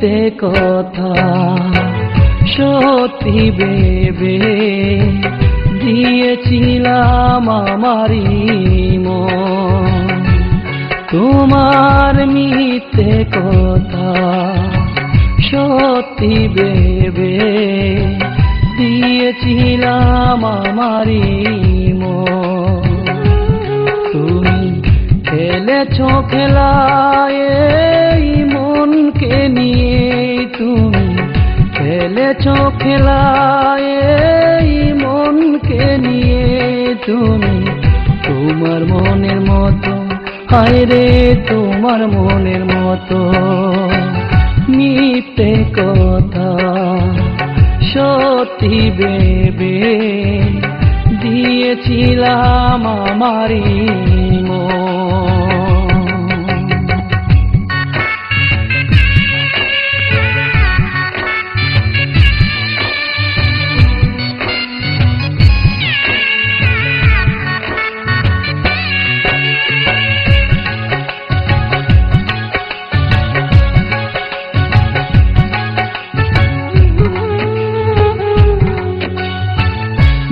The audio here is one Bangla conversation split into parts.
মিথ্যে কথা সত্যি ভেবে দিয়েছিলাম আমারই মন। তোমার মিথ্যে কথা সত্যি ভেবে দিয়েছিলাম আমারই মন। তুমি খেলেছো খেলা এই মনকে নিয়ে, তুমি খেলেছো খেলা এই মনকে নিয়ে। তুমি তোমার মনের মতো, হায় রে তোমার মনের মতো মিথ্যে কথা সত্যি ভেবে দিয়েছিলাম আমারই মন।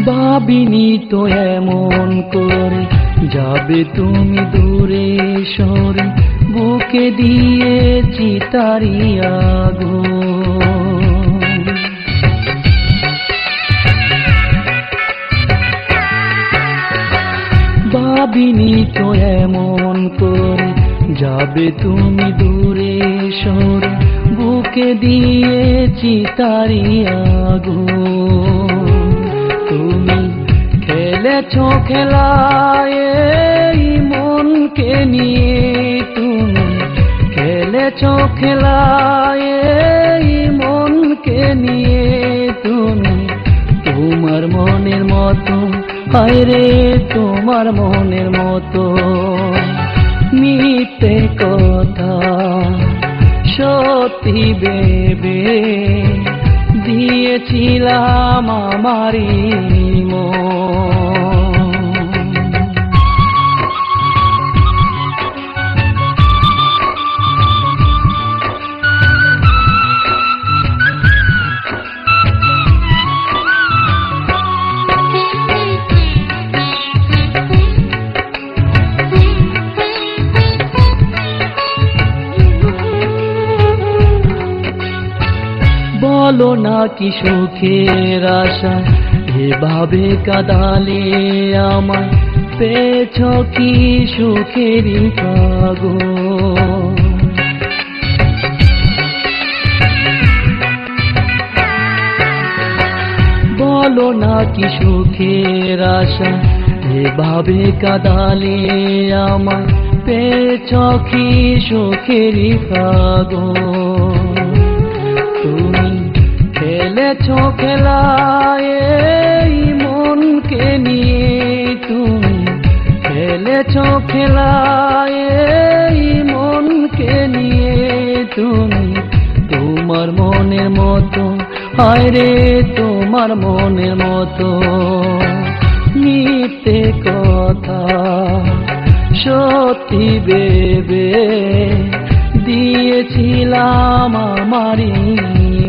ভাবিনি তো এমন করে যাবে তুমি দূরে সরে, বুকে দিয়েছি তারি আগুন। ভাবিনি তো এমন করে যাবে তুমি দূরে সরে, বুকে দিয়েছি তারি আগুন। তুমি খেলেছো খেলা এই মনকে নিয়ে, তুমি খেলেছো খেলা এই মনকে নিয়ে। তুমি তোমার মনের মতো, হায় রে তোমার মনের মতো মিথ্যে কথা সত্যি ভেবে দিয়েছিলাম আমারই মন। বলো না কি সুখের আশা এভাবে কাঁদালে আমায়, পেয়েছ কি সুখেরই কাগজ। বলো না কি সুখের আশা এভাবে কাঁদালে আমায়, পেয়েছ কি সুখেরই কাগজ। তুমি খেলেছো খেলা এই মনকে নিয়ে, তুমি খেলেছো খেলা এই মনকে নিয়ে। তুমি তোমার মনের মতো, হায় রে তোমার মনের মতো মিথ্যে কথা সত্যি ভেবে দিয়েছিলাম আমারই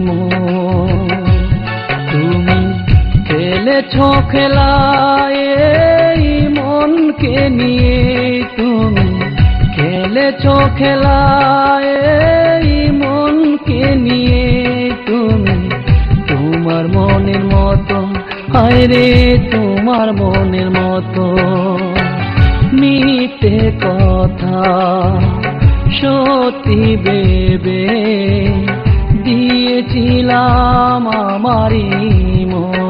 মন। তুমি খেলেছো খেলা এই মনকে নিয়ে, তুমি খেলেছো খেলা এই মনকে নিয়ে। তুমি তোমার মনের মতো, হায় রে তোমার মনের মতো মিথ্যে কথা সত্যি ভেবে দিয়েছিলাম আমারই মন।